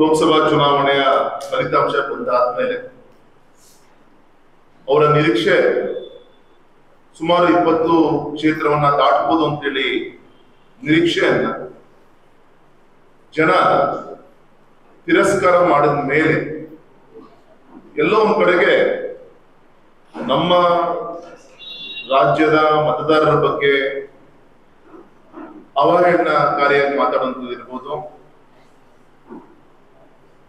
ಲೋಕಸಭಾ ಚುನಾವಣೆಯ ಫಲಿತಾಂಶ ಬಂದಾದ ಮೇಲೆ ಅವರ ನಿರೀಕ್ಷೆ ಸುಮಾರು 20 ಕ್ಷೇತ್ರವನ್ನ ದಾಟಬಹುದು ಅಂತೇಳಿ ನಿರೀಕ್ಷೆಯನ್ನ ಜನ ತಿರಸ್ಕಾರ ಮಾಡಿದ ಮೇಲೆ ಎಲ್ಲೋ ಒಂದ್ ಕಡೆಗೆ ನಮ್ಮ ರಾಜ್ಯದ ಮತದಾರರ ಬಗ್ಗೆ ಅವಹೇಳನಕಾರಿಯಾಗಿ ಮಾತಾಡುವಂಥದ್ದು ಇರ್ಬೋದು,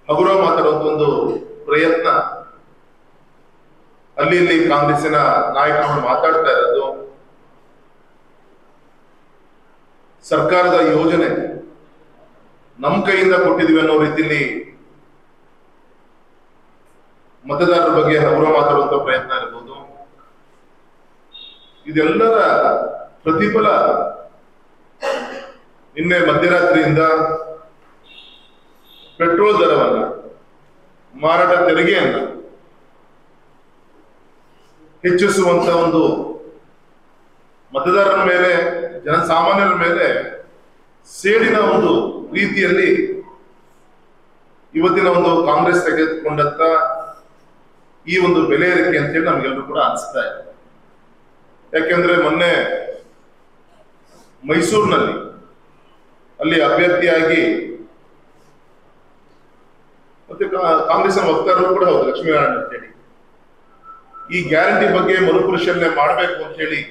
ಹಗುರ ಮಾತಾಡುವಂತ ಒಂದು ಪ್ರಯತ್ನ ಅಲ್ಲಿ ಇಲ್ಲಿ ಕಾಂಗ್ರೆಸ್ಸಿನ ನಾಯಕರು ಮಾತಾಡ್ತಾ ಇರೋದು, ಸರ್ಕಾರದ ಯೋಜನೆ ನಮ್ಮ ಕೈಯಿಂದ ಕೊಟ್ಟಿದ್ವಿ ಅನ್ನೋ ರೀತಿಯಲ್ಲಿ ಮತದಾರರ ಬಗ್ಗೆ ಹಗುರ ಮಾತಾಡುವಂತ ಪ್ರಯತ್ನ ಇರ್ಬೋದು, ಇದೆಲ್ಲರ ಪ್ರತಿಫಲ ನಿನ್ನೆ ಮಧ್ಯರಾತ್ರಿಯಿಂದ ಪೆಟ್ರೋಲ್ ದರವನ್ನ, ಮಾರಾಟ ತೆರಿಗೆಯನ್ನ ಹೆಚ್ಚಿಸುವಂತ ಒಂದು ಮತದಾರರ ಮೇಲೆ, ಜನಸಾಮಾನ್ಯರ ಮೇಲೆ ಸೇಡಿನ ಒಂದು ರೀತಿಯಲ್ಲಿ ಇವತ್ತಿನ ಒಂದು ಕಾಂಗ್ರೆಸ್ ತೆಗೆದುಕೊಂಡಂತ ಈ ಒಂದು ಬೆಲೆ ಏರಿಕೆ ಅಂತೇಳಿ ನಮ್ಗೆಲ್ಲರೂ ಕೂಡ ಅನಿಸ್ತಾ ಇದೆ. ಯಾಕೆಂದ್ರೆ ಮೊನ್ನೆ ಮೈಸೂರಿನಲ್ಲಿ ಅಲ್ಲಿ ಅಭ್ಯರ್ಥಿಯಾಗಿ ಮತ್ತೆ ಕಾಂಗ್ರೆಸ್ನ ವಕ್ತಾರರು ಕೂಡ ಹೌದು ಲಕ್ಷ್ಮೀನಾರಾಯಣ ಅಂತೇಳಿ ಈ ಗ್ಯಾರಂಟಿ ಬಗ್ಗೆ ಮರುಪರಿಶೀಲನೆ ಮಾಡಬೇಕು ಅಂತ ಹೇಳಿ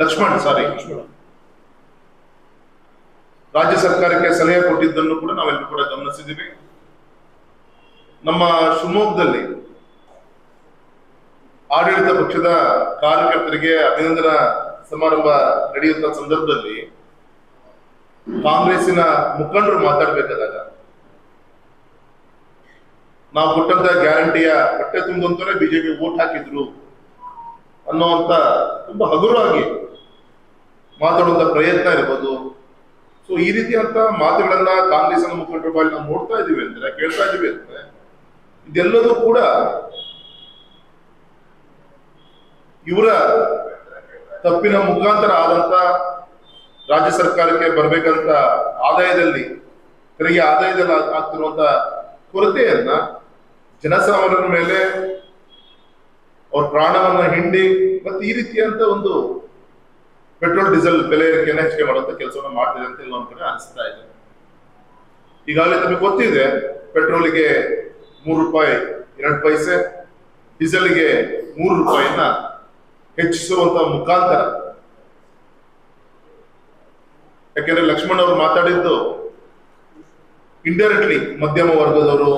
ಲಕ್ಷ್ಮಣ್ ರಾಜ್ಯ ಸರ್ಕಾರಕ್ಕೆ ಸಲಹೆ ಕೊಟ್ಟಿದ್ದನ್ನು ಕೂಡ ನಾವೆಲ್ಲರೂ ಕೂಡ ಗಮನಿಸಿದ್ದೀವಿ. ನಮ್ಮ ಶಿವಮೊಗ್ಗದಲ್ಲಿ ಆಡಳಿತ ಪಕ್ಷದ ಕಾರ್ಯಕರ್ತರಿಗೆ ಅಭಿನಂದನಾ ಸಮಾರಂಭ ನಡೆಯುವಂತ ಸಂದರ್ಭದಲ್ಲಿ ಕಾಂಗ್ರೆಸ್ಸಿನ ಮುಖಂಡರು ಮಾತಾಡ್ಬೇಕಾದಾಗ ನಾವು ಕೊಟ್ಟಂತ ಗ್ಯಾರಂಟಿಯ ಹೊಟ್ಟೆ ತುಂಬುವಂತವರೇ ಬಿಜೆಪಿ ವೋಟ್ ಹಾಕಿದ್ರು ಅನ್ನುವಂತ ತುಂಬಾ ಹಗುರವಾಗಿ ಮಾತಾಡುವಂತ ಪ್ರಯತ್ನ ಇರ್ಬೋದು. ಸೊ ಈ ರೀತಿಯಂತ ಮಾತುಗಳನ್ನ ಕಾಂಗ್ರೆಸ್ನ ಮುಖಂಡರ ಬಾಯಲ್ಲಿ ನಾವು ನೋಡ್ತಾ ಇದೀವಿ ಅಂದ್ರೆ, ಕೇಳ್ತಾ ಇದೀವಿ ಅಂದ್ರೆ, ಇದೆಲ್ಲದೂ ಕೂಡ ಇವರ ತಪ್ಪಿನ ಮುಖಾಂತರ ಆದಂತ ರಾಜ್ಯ ಸರ್ಕಾರಕ್ಕೆ ಬರ್ಬೇಕಂತ ತೆರಿಗೆ ಆದಾಯದಲ್ಲಿ ಆಗ್ತಿರುವಂತ ಕೊರತೆಯನ್ನ ಜನಸಾಮಾನ್ಯರ ಮೇಲೆ ಅವ್ರ ಪ್ರಾಣವನ್ನ ಹಿಂಡಿ ಮತ್ತೆ ಈ ರೀತಿಯಂತ ಒಂದು ಪೆಟ್ರೋಲ್ ಡೀಸೆಲ್ ಬೆಲೆ ಏರಿಕೆಯನ್ನು ಹೆಚ್ಚಿಗೆ ಮಾಡುವಂತ ಕೆಲಸವನ್ನು ಮಾಡ್ತಿದೆ ಅಂತ ಒಂದು ಕಡೆ ಅನಿಸ್ತಾ ಇದೆ. ಈಗಾಗಲೇ ತಮಗೆ ಗೊತ್ತಿದೆ, ಪೆಟ್ರೋಲಿಗೆ ₹3.2, ಡೀಸೆಲ್ಗೆ ₹3 ಹೆಚ್ಚಿಸುವಂತ ಮುಖಾಂತರ, ಯಾಕೆಂದ್ರೆ ಲಕ್ಷ್ಮಣ್ ಅವರು ಮಾತಾಡಿದ್ದು ಇಂಡೈರೆಕ್ಟ್ಲಿ ಮಧ್ಯಮ ವರ್ಗದವರು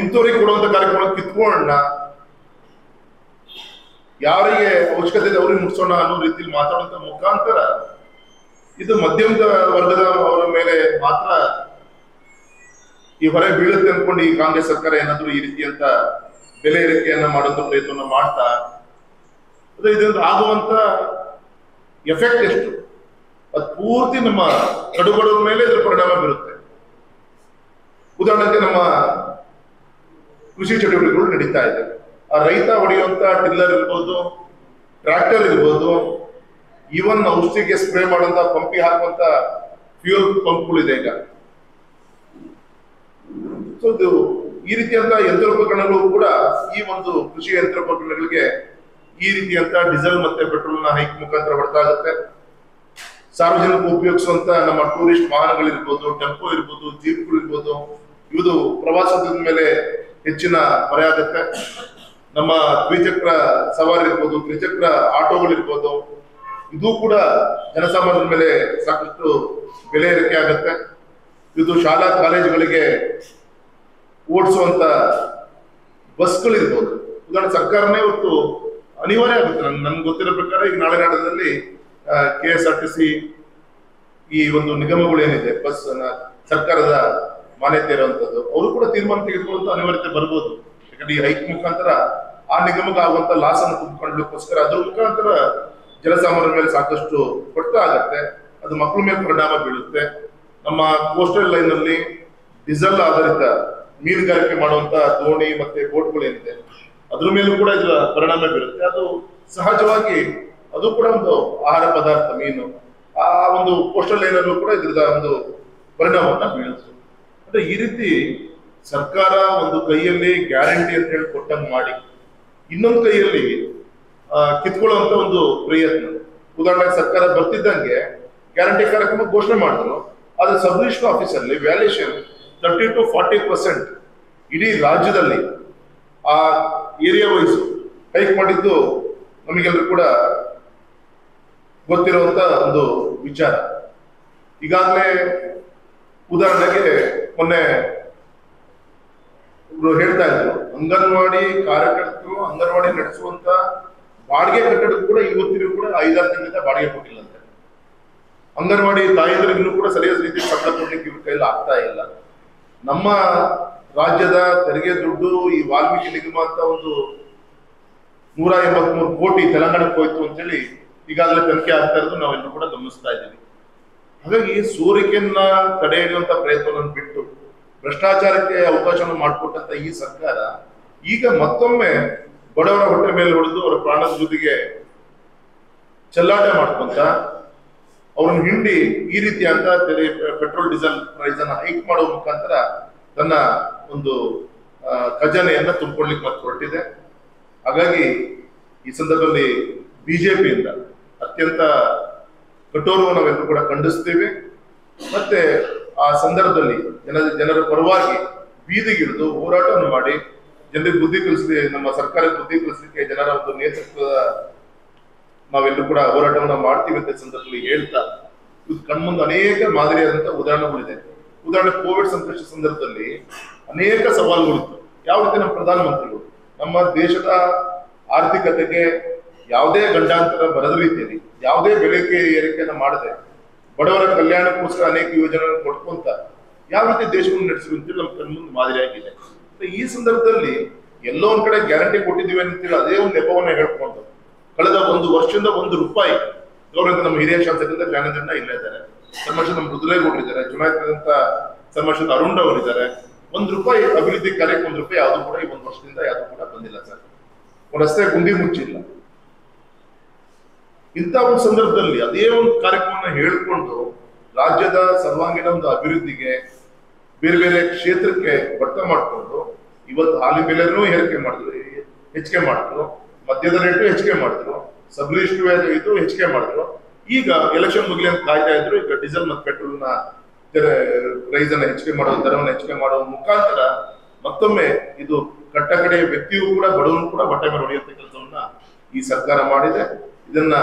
ಇಂಥವ್ರಿಗೆ ಕೊಡುವಂತ ಕಾರ್ಯಕ್ರಮ ಕಿತ್ಕೊಳ್ಳೋಣ, ಯಾರಿಗೆ ಅವಶ್ಯಕತೆ ಇದೆ ಅವ್ರಿಗೆ ಮುಗಿಸೋಣ ಅನ್ನೋ ರೀತಿಯಲ್ಲಿ ಮಾತಾಡುವಂತ ಮುಖಾಂತರ ಇದು ಮಧ್ಯಮದ ವರ್ಗದ ಅವರ ಮೇಲೆ ಮಾತ್ರ ಈ ಹೊರೆ ಬೀಳುತ್ತೆ ಅನ್ಕೊಂಡು ಈ ಕಾಂಗ್ರೆಸ್ ಸರ್ಕಾರ ಏನಾದ್ರು ಈ ರೀತಿಯಂತ ಬೆಲೆ ಏರಿಕೆಯನ್ನ ಮಾಡುವಂತ ಪ್ರಯತ್ನವನ್ನ ಮಾಡ್ತಾ ಇದರಿಂದ ಆಗುವಂತ ಎಫೆಕ್ಟ್ ಎಷ್ಟು ಅದು ಪೂರ್ತಿ ನಮ್ಮ ಕಡುಬಡವರ ಮೇಲೆ ಇದರ ಪರಿಣಾಮ ಬೀರುತ್ತೆ. ಉದಾಹರಣೆಗೆ ನಮ್ಮ ಕೃಷಿ ಚಟುವಟಿಕೆಗಳು ನಡೀತಾ ಇದೆ, ಆ ರೈತ ಹೊಡೆಯುವಂತ ಟಿಲ್ಲರ್ ಇರ್ಬೋದು, ಟ್ರ್ಯಾಕ್ಟರ್ ಇರ್ಬೋದು, ಈವನ್ ಔಷಧಿಗೆ ಸ್ಪ್ರೇ ಮಾಡುವಂತ ಪಂಪಿಗೆ ಹಾಕುವಂತ ಫ್ಯೂಯಲ್ ಪಂಪ್ಗಳಿದೆ ಈಗ. ಸೊ ಇದು ಈ ರೀತಿಯಂತ ಯಂತ್ರೋಪಕರಣಗಳು ಕೂಡ ಈ ಒಂದು ಕೃಷಿ ಯಂತ್ರೋಪಕರಣಗಳಿಗೆ ಈ ರೀತಿಯಂತ ಡೀಸೆಲ್ ಮತ್ತೆ ಪೆಟ್ರೋಲ್ ನ ಹೈಕ್ ಮುಖಾಂತರ ಹೊರತಾಗುತ್ತೆ. ಸಾರ್ವಜನಿಕ ಉಪಯೋಗಿಸುವಂತ ನಮ್ಮ ಟೂರಿಸ್ಟ್ ವಾಹನಗಳಿರ್ಬೋದು, ಟೆಂಪೋ ಇರ್ಬೋದು, ಜೀಪ್ಗಳು ಇರ್ಬೋದು, ಇದು ಪ್ರವಾಸದ ಮೇಲೆ ಹೆಚ್ಚಿನ ಹೊರೆ ಆಗುತ್ತೆ. ನಮ್ಮ ದ್ವಿಚಕ್ರ ಸವಾರಿ ಇರ್ಬೋದು, ತ್ರಿಚಕ್ರ ಆಟೋಗಳಿರ್ಬೋದು, ಇದು ಕೂಡ ಜನಸಾಮಾನ್ಯರ ಮೇಲೆ ಸಾಕಷ್ಟು ಬೆಲೆ ಏರಿಕೆ ಆಗುತ್ತೆ. ಇದು ಶಾಲಾ ಕಾಲೇಜುಗಳಿಗೆ ಓಡಿಸುವಂತ ಬಸ್ಗಳಿರ್ಬೋದು. ಉದಾಹರಣೆ ಸರ್ಕಾರನೇ ಇವತ್ತು ಅನಿವಾರ್ಯ ಆಗುತ್ತೆ. ನನ್ಗೆ ಗೊತ್ತಿರೋ ಪ್ರಕಾರ ಈಗ ನಾಳೆ ನಾಡದಲ್ಲಿ KSRTC ಈ ಒಂದು ನಿಗಮಗಳು ಏನಿದೆ ಬಸ್ ಸರ್ಕಾರದ ಮಾನ್ಯತೆ ಇರುವಂತದ್ದು, ಅವರು ಕೂಡ ತೀರ್ಮಾನ ತೆಗೆದುಕೊಳ್ಳುವಂತ ಅನಿವಾರ್ಯತೆ ಬರ್ಬೋದು. ಯಾಕಂದ್ರೆ ಈ ಹೈಕ್ ಮುಖಾಂತರ ಆ ನಿಗಮಕ್ಕೆ ಆಗುವಂತ ಲಾಸ್ ಅನ್ನು ತುಂಬಿಕೊಳ್ಳಲಿಕ್ಕೋಸ್ಕರ ಅದ್ರ ಮುಖಾಂತರ ಜನಸಾಮಾನ್ಯರ ಮೇಲೆ ಸಾಕಷ್ಟು ಹೊಡೆತ ಆಗತ್ತೆ. ಅದು ಮಕ್ಕಳ ಮೇಲೆ ಪರಿಣಾಮ ಬೀಳುತ್ತೆ. ನಮ್ಮ ಕೋಸ್ಟಲ್ ಲೈನ್ ಅಲ್ಲಿ ಡೀಸೆಲ್ ಆಧಾರಿತ ಮೀನುಗಾರಿಕೆ ಮಾಡುವಂತ ದೋಣಿ ಮತ್ತೆ ಬೋಟ್ಗಳು ಏನಿದೆ ಅದ್ರ ಮೇಲೂ ಕೂಡ ಇದರ ಪರಿಣಾಮ ಬೀರುತ್ತೆ. ಅದು ಸಹಜವಾಗಿ ಅದು ಕೂಡ ಒಂದು ಆಹಾರ ಪದಾರ್ಥ, ಮೀನು, ಆ ಒಂದು ಕೋಸ್ಟಲ್ ಲೈನ್ ಅಲ್ಲೂ ಕೂಡ ಇದ್ರದ ಒಂದು ಪರಿಣಾಮವನ್ನು ಬೀಳುತ್ತೆ. ಅಂದ್ರೆ ಈ ರೀತಿ ಸರ್ಕಾರ ಒಂದು ಕೈಯಲ್ಲಿ ಗ್ಯಾರಂಟಿ ಅಂತ ಹೇಳಿ ಕೊಟ್ಟಂಗೆ ಮಾಡಿ ಇನ್ನೊಂದು ಕೈಯಲ್ಲಿ ಕಿತ್ಕೊಳ್ಳುವಂತ ಒಂದು ಪ್ರಯತ್ನ. ಉದಾಹರಣೆಗೆ ಸರ್ಕಾರ ಬರ್ತಿದ್ದಂಗೆ ಗ್ಯಾರಂಟಿ ಕಾರ್ಯಕ್ರಮ ಘೋಷಣೆ ಮಾಡಿದ್ರು, ಆದ್ರೆ ಸಬ್ ರಿಜಿಸ್ಟರ್ ಆಫೀಸಲ್ಲಿ ವ್ಯಾಲ್ಯೂಯೇಷನ್ 30 to 40% ಇಡೀ ರಾಜ್ಯದಲ್ಲಿ ಆ ಏರಿಯಾ ವೈಸ್ ಹೈಕ್ ಮಾಡಿದ್ದು ನಮಗೆಲ್ಲರೂ ಕೂಡ ಗೊತ್ತಿರುವಂತ ಒಂದು ವಿಚಾರ. ಈಗಾಗಲೇ ಉದಾಹರಣೆಗೆ ಮೊನ್ನೆ ಹೇಳ್ತಾ ಇದ್ರು, ಅಂಗನವಾಡಿ ಕಾರ್ಯಕರ್ತರು ಅಂಗನವಾಡಿ ನಡೆಸುವಂತ ಬಾಡಿಗೆ ಕಟ್ಟಡ ಕೂಡ ಇವತ್ತಿಗೂ ಕೂಡ 5-6 ತಿಂಗಳಿಂದ ಬಾಡಿಗೆ ಕೊಟ್ಟಿಲ್ಲಂತೆ. ಅಂಗನವಾಡಿ ತಾಯಂದ್ರಿಗೆ ಇನ್ನೂ ಕೂಡ ಸರಿಯಾದ ರೀತಿ ಸಂಬಳ ಕೊಡ್ಲಿಕ್ಕೆ ಇವ್ರ ಕೈಯಲ್ಲಿ ಆಗ್ತಾ ಇಲ್ಲ. ನಮ್ಮ ರಾಜ್ಯದ ತೆರಿಗೆ ದುಡ್ಡು ಈ ವಾಲ್ಮೀಕಿ ನಿಗಮ ಅಂತ ಒಂದು 183 ಕೋಟಿ ತೆಲಂಗಾಣಕ್ಕೆ ಹೋಯ್ತು ಅಂತೇಳಿ ಈಗಾಗಲೇ ತನಿಖೆ ಆಗ್ತಾ ಇರೋದು ನಾವೆಲ್ಲರೂ ಕೂಡ ಗಮನಿಸ್ತಾ ಇದ್ದೀವಿ. ಹಾಗಾಗಿ ಸೋರಿಕೆಯನ್ನ ತಡೆ ಹಿಡಿಯುವಂತ ಪ್ರಯತ್ನವನ್ನು ಬಿಟ್ಟು ಭ್ರಷ್ಟಾಚಾರಕ್ಕೆ ಅವಕಾಶವನ್ನು ಮಾಡಿಕೊಟ್ಟಂತ ಈ ಸರ್ಕಾರ ಈಗ ಮತ್ತೊಮ್ಮೆ ಬಡವರ ಹೊಟ್ಟೆ ಮೇಲೆ ಹೊಡೆದು ಅವರ ಪ್ರಾಣದ ಜೊತೆಗೆ ಚೆಲ್ಲಾಟ ಮಾಡ್ಕೊಂತ ಅವ್ರನ್ನ ಹಿಂಡಿ ಈ ರೀತಿಯಾದ ಪೆಟ್ರೋಲ್ ಡೀಸೆಲ್ ಪ್ರೈಸ್ ಅನ್ನ ಹೈಕ್ ಮಾಡುವ ಮುಖಾಂತರ ತನ್ನ ಒಂದು ಖಜಾನೆಯನ್ನ ತುಂಬಿಕೊಳ್ಳಿಕ್ಕೆ ಮತ್ತೆ ಹೊರಟಿದೆ. ಹಾಗಾಗಿ ಈ ಸಂದರ್ಭದಲ್ಲಿ ಬಿಜೆಪಿಯಿಂದ ಅತ್ಯಂತ ಕಠೋರವನ್ನು ನಾವೆಲ್ಲರೂ ಕೂಡ ಖಂಡಿಸ್ತೀವಿ. ಮತ್ತೆ ಆ ಸಂದರ್ಭದಲ್ಲಿ ಜನರ ಪರವಾಗಿ ಬೀದಿಗಿಳಿದು ಹೋರಾಟವನ್ನು ಮಾಡಿ ಜನರಿಗೆ ಬುದ್ಧಿ ಕಲಿಸಿ, ನಮ್ಮ ಸರ್ಕಾರಕ್ಕೆ ಬುದ್ಧಿ ಕಲಿಸಲಿಕ್ಕೆ ಜನರ ಒಂದು ನೇತೃತ್ವದ ನಾವೆಲ್ಲರೂ ಕೂಡ ಹೋರಾಟವನ್ನ ಮಾಡ್ತೀವಿ ಅಂತ ಸಂದರ್ಭದಲ್ಲಿ ಹೇಳ್ತಾ, ಇದು ಕಣ್ಮುಂದೆ ಅನೇಕ ಮಾದರಿಯಾದಂತಹ ಉದಾಹರಣೆಗಳಿದೆ. ಉದಾಹರಣೆ ಕೋವಿಡ್ ಸಂಕಷ್ಟ ಸಂದರ್ಭದಲ್ಲಿ ಅನೇಕ ಸವಾಲುಗಳಿತ್ತು. ಯಾವ ರೀತಿ ನಮ್ಮ ಪ್ರಧಾನಮಂತ್ರಿಗಳು ನಮ್ಮ ದೇಶದ ಆರ್ಥಿಕತೆಗೆ ಯಾವುದೇ ಗಂಡಾಂತರ ಬರದ ರೀತಿಯಲ್ಲಿ ಯಾವುದೇ ಬೆಲೆ ಏರಿಕೆಯನ್ನು ಮಾಡದೆ ಬಡವರ ಕಲ್ಯಾಣಕ್ಕೋಸ್ಕರ ಅನೇಕ ಯೋಜನೆಗಳನ್ನು ಕೊಟ್ಕೊಂತ ಯಾವ ರೀತಿ ದೇಶವನ್ನು ನಡೆಸಿದ್ರು ಅಂತೇಳಿ ನಮ್ಮ ಕಣ್ಮುಂದೆ ಮಾದರಿಯಾಗಿದೆ. ಈ ಸಂದರ್ಭದಲ್ಲಿ ಎಲ್ಲೋ ಒಂದ್ ಕಡೆ ಗ್ಯಾರಂಟಿ ಕೊಟ್ಟಿದ್ದೀವಿ ಅಂತೇಳಿ ಅದೇ ಒಂದು ನೆಪವನ್ನ ಹೇಳ್ಕೊಂಡು ಕಳೆದ 1 ವರ್ಷದಿಂದ 1 ರೂಪಾಯಿ ಗೌರವ ನಮ್ಮ ಹಿರಿಯ ಶಾಸಕರಿಂದ ಜ್ಞಾನದಂಡ ಇಲ್ಲೇ ಇದ್ದಾರೆ, ಸನ್ಮಾಷದ ನಮ್ಮ ರುದ್ರೇಗೌಡರಿದ್ದಾರೆ, ಚುನಾಯಿತರಾದಂತ ಸನ್ಮಾಷದ ಅರುಣ್ ಅವರಿದ್ದಾರೆ. 1 ರೂಪಾಯಿ ಅಭಿವೃದ್ಧಿ ಕಾರ್ಯಕ್ಕೆ 1 ರೂಪಾಯಿ ಯಾವುದು ಕೂಡ ಈ 1 ವರ್ಷದಿಂದ ಯಾವುದು ಕೂಡ ಬಂದಿಲ್ಲ ಸರ್. ಒಂದು ರಸ್ತೆ ಗುಂಡಿ ಮುಚ್ಚಿಲ್ಲ. ಇಂಥ ಒಂದು ಸಂದರ್ಭದಲ್ಲಿ ಅದೇ ಒಂದು ಕಾರ್ಯಕ್ರಮನ ಹೇಳ್ಕೊಂಡು ರಾಜ್ಯದ ಸರ್ವಾಂಗೀಣ ಒಂದು ಅಭಿವೃದ್ಧಿಗೆ ಬೇರೆ ಬೇರೆ ಕ್ಷೇತ್ರಕ್ಕೆ ಬಡ್ತ ಮಾಡಿಕೊಂಡು ಇವತ್ತು ಹಾಲಿನ ಬೆಲೆನೂ ಹೆಚ್ಚಿಗೆ ಮಾಡಿದ್ರು, ಮದ್ಯದ ರೇಟು ಹೆಚ್ಚಿಗೆ ಮಾಡಿದ್ರು, ಸಬ್ ರಿಜಿಸ್ಟರ್ ಇದು ಹೆಚ್ಚಿಗೆ ಮಾಡಿದ್ರು. ಈಗ ಎಲೆಕ್ಷನ್ ಮುಗಿಲಿ ಅಂತ ಕಾಯ್ತಾ ಇದ್ರು. ಈಗ ಡೀಸೆಲ್ ಮತ್ತು ಪೆಟ್ರೋಲ್ನ ಪ್ರೈಸ್ ಅನ್ನ ಹೆಚ್ಚಿಗೆ ಮಾಡುವ, ದರವನ್ನು ಹೆಚ್ಚಿಗೆ ಮಾಡುವ ಮುಖಾಂತರ ಮತ್ತೊಮ್ಮೆ ಇದು ಕಟ್ಟಕಡೆ ವ್ಯಕ್ತಿಯೂ ಕೂಡ ಬಡವನು ಕೂಡ ಬಟ್ಟೆ ಮೇಲೆ ಹೊಡೆಯುವಂತ ಕೆಲಸವನ್ನ ಈ ಸರ್ಕಾರ ಮಾಡಿದೆ. ಇದನ್ನ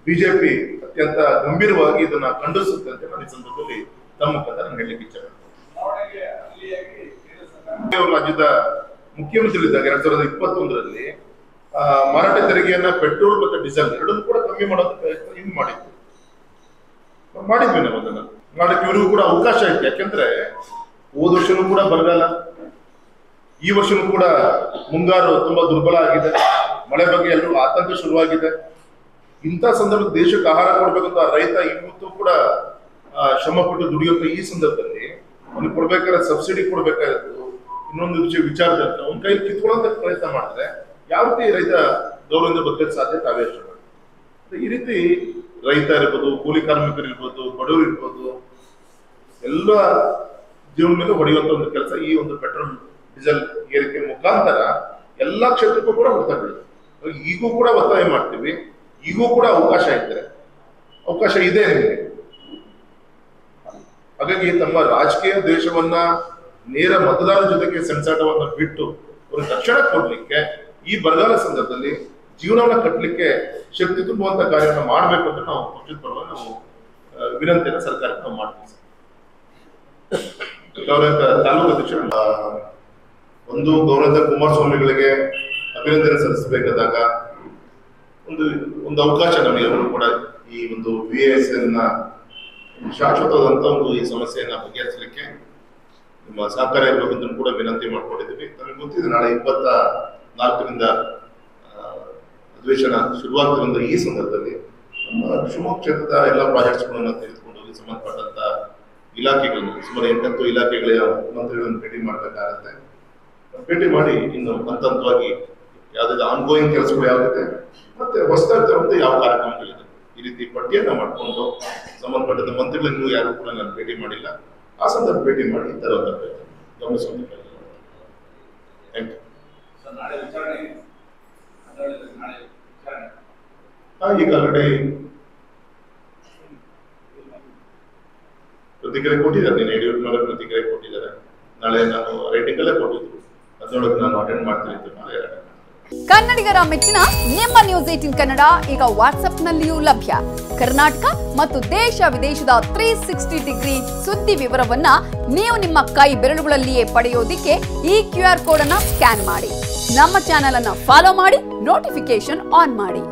ಬಿಜೆಪಿ ಅತ್ಯಂತ ಗಂಭೀರವಾಗಿ ಇದನ್ನ ಖಂಡಿಸುತ್ತೆ ಅಂತ ನಾನು ಈ ಸಂದರ್ಭದಲ್ಲಿ ತಮ್ಮ ಮುಖಾಂತರ ನಾನು ಹೇಳಲಿಕ್ಕೆ ಇಚ್ಛೆ ಪಡ್ತೀನಿ. ರಾಜ್ಯದ ಮುಖ್ಯಮಂತ್ರಿಗಳಿದ್ದಾಗ 2021ರಲ್ಲಿ ಮಾರಾಟ ತೆರಿಗೆಯನ್ನ ಪೆಟ್ರೋಲ್ ಮತ್ತೆ ಡೀಸೆಲ್ ಎರಡನ್ನೂ ಕೂಡ ಕಮ್ಮಿ ಮಾಡೋದಕ್ಕೆ ಪ್ರಯತ್ನ ಹಿಂಗ್ ಮಾಡಿದ್ವಿ ನಾವು. ಅದನ್ನ ಮಾಡಕ್ಕೆ ಇವರಿಗೂ ಕೂಡ ಅವಕಾಶ ಇತ್ತು. ಯಾಕೆಂದ್ರೆ ಹೋದ ವರ್ಷನೂ ಕೂಡ ಬರಗಾಲ, ಈ ವರ್ಷನೂ ಕೂಡ ಮುಂಗಾರು ತುಂಬಾ ದುರ್ಬಲ ಆಗಿದೆ, ಮಳೆ ಬಗ್ಗೆ ಎಲ್ಲರೂ ಆತಂಕ ಶುರುವಾಗಿದೆ. ಇಂಥ ಸಂದರ್ಭದಲ್ಲಿ ದೇಶಕ್ಕೆ ಆಹಾರ ಕೊಡ್ಬೇಕಂತ ರೈತ ಇವತ್ತು ಕೂಡ ಶ್ರಮ ಪಟ್ಟು ದುಡಿಯುವಂತ ಈ ಸಂದರ್ಭದಲ್ಲಿ ಅವ್ನಿಗೆ ಕೊಡ್ಬೇಕಾದ್ರೆ ಸಬ್ಸಿಡಿ ಕೊಡ್ಬೇಕಾಗಿತ್ತು, ಇನ್ನೊಂದು ವಿಚಾರದಲ್ಲಿ ಅವ್ನ ಕೈ ಕಿತ್ಕೊಳ್ಳೋಂತ ಪ್ರಯತ್ನ ಮಾಡಿದ್ರೆ ಯಾವ ರೀತಿ ರೈತ ಗೌರವದಿಂದ ಬದುಕಕ್ಕೆ ಸಾಧ್ಯ ತಾವೇ ಅಷ್ಟೇ. ಈ ರೀತಿ ರೈತ ಇರ್ಬೋದು, ಕೂಲಿ ಕಾರ್ಮಿಕರು ಇರ್ಬೋದು, ಬಡವರು ಇರ್ಬೋದು, ಎಲ್ಲ ಜೀವನ ಮೇಲೆ ಹೊಡೆಯುವಂತ ಒಂದು ಕೆಲಸ ಈ ಒಂದು ಪೆಟ್ರೋಲ್ ಡೀಸೆಲ್ ಏರಿಕೆ ಮುಖಾಂತರ ಎಲ್ಲಾ ಕ್ಷೇತ್ರಕ್ಕೂ ಕೂಡ ಹೊಡೆತ ಬೀಳುತ್ತೆ. ಈಗೂ ಕೂಡ ಒತ್ತಾಯ ಮಾಡ್ತೀವಿ, ಈಗೂ ಕೂಡ ಅವಕಾಶ ಇದೆ ನಿಮಗೆ. ಹಾಗಾಗಿ ತಮ್ಮ ರಾಜಕೀಯ ದ್ವೇಷವನ್ನ ನೇರ ಮತದಾರರ ಜೊತೆಗೆ ಸೆಣಸಾಟವನ್ನ ಬಿಟ್ಟು ಒಂದು ತಕ್ಷಣ ಕೊಡ್ಲಿಕ್ಕೆ ಈ ಬರಗಾಲ ಸಂದರ್ಭದಲ್ಲಿ ಜೀವನವನ್ನ ಕಟ್ಟಲಿಕ್ಕೆ ಶಕ್ತಿ ತುಂಬುವಂತ ಕಾರ್ಯವನ್ನು ಮಾಡಬೇಕು ಅಂತ ನಾವು ಪಕ್ಷದ ಪರವಾಗಿ ನಾವು ವಿನಂತಿಯನ್ನು ಸರ್ಕಾರಕ್ಕೆ ನಾವು ಮಾಡ್ತೀವಿ. ಗೌರವ ತಾಲೂಕು ಅಧ್ಯಕ್ಷ ಒಂದು ಗೌರವ ಕುಮಾರಸ್ವಾಮಿಗಳಿಗೆ ಅಭಿನಂದನೆ ಸಲ್ಲಿಸಬೇಕಾದಾಗ ಒಂದು ಅವಕಾಶ ನಮಗೆಲ್ಲರೂ ಕೂಡ ಈ ಒಂದು VASN ಶಾಶ್ವತವಾದಂತ ಒಂದು ಈ ಸಮಸ್ಯೆಯನ್ನ ಬಗೆಹರಿಸಲಿಕ್ಕೆ ನಿಮ್ಮ ಸಹಕಾರ ಇರಬೇಕಂತ ಕೂಡ ವಿನಂತಿ ಮಾಡ್ಕೊಂಡಿದ್ದೀವಿ. ನಮಗೆ ಗೊತ್ತಿದೆ ನಾಳೆ 24ರಿಂದ ಅಧಿವೇಶನ ಶುರುವಾಗ್ತಿರೋ ಈ ಸಂದರ್ಭದಲ್ಲಿ ನಮ್ಮ ಶಿವಮೊಗ್ಗ ಕ್ಷೇತ್ರದ ಎಲ್ಲ ಪ್ರಾಜೆಕ್ಟ್ಸ್ಗಳನ್ನ ತೆಗೆದುಕೊಂಡು ಹೋಗಿ ಸಂಬಂಧಪಟ್ಟಂತ ಇಲಾಖೆಗಳನ್ನು ಸುಮಾರು 8 ಇಲಾಖೆಗಳ ಮಂತ್ರಿಗಳನ್ನು ಭೇಟಿ ಮಾಡಬೇಕಾಗತ್ತೆ. ಭೇಟಿ ಮಾಡಿ ಇನ್ನು ಹಂತವಾಗಿ ಯಾವ್ದಾದ್ರು ಆನ್ಗೋಯಿಂಗ್ ಕೆಲಸಗಳು ಯಾವ್ದಿದೆ ಮತ್ತೆ ಹೊಸದಾಗಿ ತರುವಂತ ಯಾವ ಕಾರ್ಯಕ್ರಮಗಳಿದೆ ಈ ರೀತಿ ಪಟ್ಟಿಯನ್ನ ಮಾಡಿಕೊಂಡು ಸಂಬಂಧಪಟ್ಟ ಮಂತ್ರಿಗಳಿಗೂ ಯಾರು ಕೂಡ ನಾನು ಭೇಟಿ ಮಾಡಿಲ್ಲ. ಆ ಸಂದರ್ಭ ಭೇಟಿ ಮಾಡಿ ತರುವಂತ ಗಮನಿಸಬೇಕು. Thank you. ಈಗ ಆಲ್ರೆಡಿ ಪ್ರತಿಕ್ರಿಯೆ ಕೊಟ್ಟಿದ್ದಾರೆ, ನೀನು ಯಡಿಯೂರಪ್ಪನವರ ಪ್ರತಿಕ್ರಿಯೆ ಕೊಟ್ಟಿದ್ದಾರೆ. ನಾಳೆ ನಾನು ರೈಟಿಂಗ್ ಅಲ್ಲೇ ಕೊಟ್ಟಿದ್ರು, ಅದರೊಳಗೆ ನಾನು ಅಟೆಂಡ್ ಮಾಡ್ತೀನಿ ಅಂತ ನಾಳೆ ಅಟೆಂಡ್ ಮಾಡ್ತೀನಿ. ಕನ್ನಡಿಗರ ಮೆಚ್ಚಿನ ನಿಮ್ಮ ನ್ಯೂಸ್ 18 ಕನ್ನಡ ಈಗ ವಾಟ್ಸ್ಆಪ್ನಲ್ಲಿಯೂ ಲಭ್ಯ. ಕರ್ನಾಟಕ ಮತ್ತು ದೇಶ ವಿದೇಶದ 360 ಡಿಗ್ರಿ ಸುದ್ದಿ ವಿವರವನ್ನ ನೀವು ನಿಮ್ಮ ಕೈ ಬೆರಳುಗಳಲ್ಲಿಯೇ ಪಡೆಯೋದಿಕ್ಕೆ ಈ QR ಕೋಡ್ ಅನ್ನ ಸ್ಕ್ಯಾನ್ ಮಾಡಿ. ನಮ್ಮ ಚಾನೆಲ್ ಅನ್ನ ಫಾಲೋ ಮಾಡಿ, ನೋಟಿಫಿಕೇಶನ್ ಆನ್ ಮಾಡಿ.